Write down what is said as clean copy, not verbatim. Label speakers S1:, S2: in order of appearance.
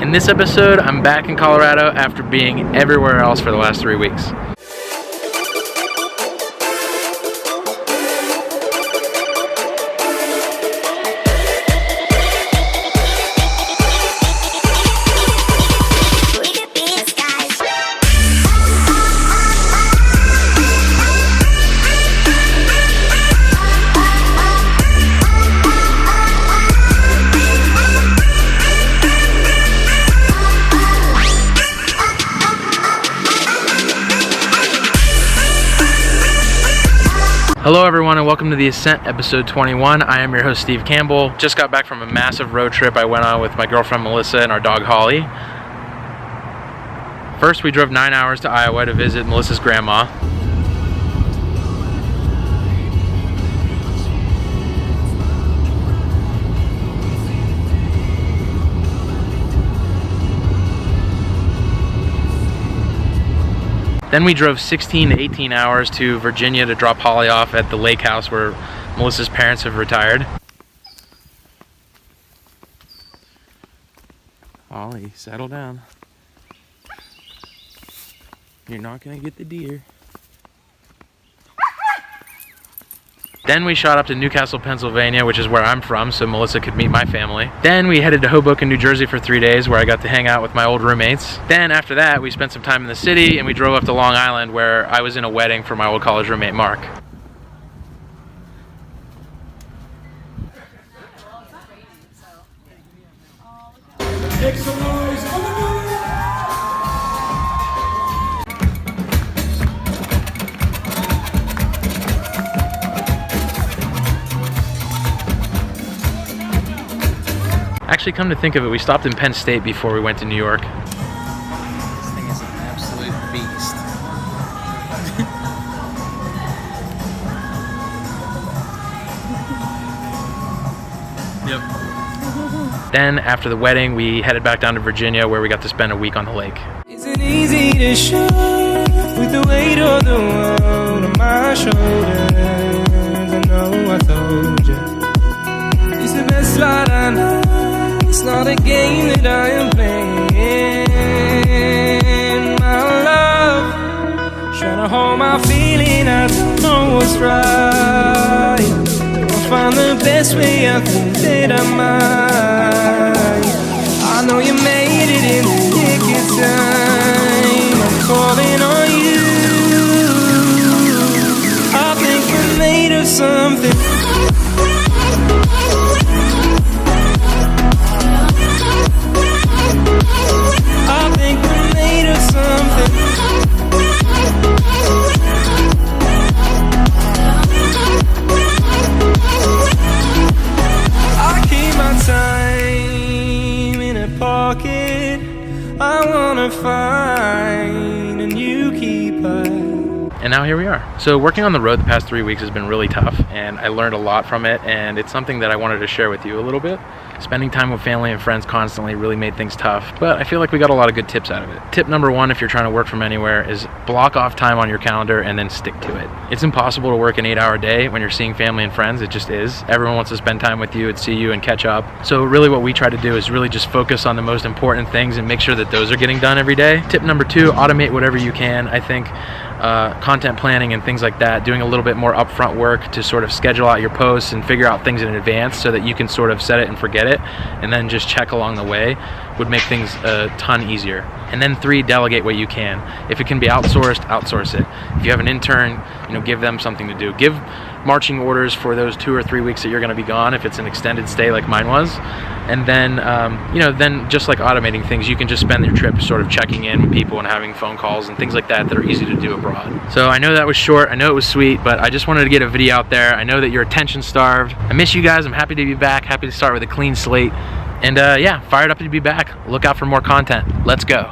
S1: In this episode, I'm back in Colorado after being everywhere else for the last 3 weeks. Hello everyone and welcome to the Ascent episode 21. I am your host Steve Campbell. Just got back from a massive road trip I went on with my girlfriend Melissa and our dog Holly. First we drove 9 hours to Iowa to visit Melissa's grandma. Then we drove 16 to 18 hours to Virginia to drop Holly off at the lake house where Melissa's parents have retired. Holly, settle down. You're not gonna get the deer. Then we shot up to Newcastle, Pennsylvania, which is where I'm from, so Melissa could meet my family. Then we headed to Hoboken, New Jersey for 3 days, where I got to hang out with my old roommates. Then after that, we spent some time in the city, and we drove up to Long Island, where I was in a wedding for my old college roommate, Mark.
S2: Make some noise.
S1: Actually, come to think of it, we stopped in Penn State before we went to New York.
S3: This thing is an absolute beast. Yep.
S1: Then, after the wedding, we headed back down to Virginia, where we got to spend a week on the lake.
S4: Isn't easy to show with the weight of the world on my shoulders. I know I told you it's the best light I know. It's not a game that I am playing. My love, trying to hold my feeling. I don't know what's right. I'll find the best way. I think that I might. I know you made it in the nick of time. I'm calling on you. I think we're made of something. Fine, and you keep
S1: And now here we are. So working on the road the past 3 weeks has been really tough, and I learned a lot from it, and it's something that I wanted to share with you a little bit. Spending time with family and friends constantly really made things tough, but I feel like we got a lot of good tips out of it. Tip number one, if you're trying to work from anywhere, is block off time on your calendar and then stick to it. It's impossible to work an 8-hour day when you're seeing family and friends. It just is. Everyone wants to spend time with you and see you and catch up. So really what we try to do is really just focus on the most important things and make sure that those are getting done every day. Tip number two, automate whatever you can. I think content planning and things like that, doing a little bit more upfront work to sort of schedule out your posts and figure out things in advance so that you can sort of set it and forget it and then just check along the way would make things a ton easier. And then 3, delegate what you can. If it can be outsourced, outsource it. If you have an intern, give them something to do. Give marching orders for those 2 or 3 weeks that you're going to be gone if it's an extended stay like mine was. And then, then just like automating things, you can just spend your trip sort of checking in with people and having phone calls and things like that that are easy to do abroad. So I know that was short, I know it was sweet, but I just wanted to get a video out there. I know that you're attention starved. I miss you guys. I'm happy to be back, happy to start with a clean slate. And yeah, fired up to be back. Look out for more content. Let's go.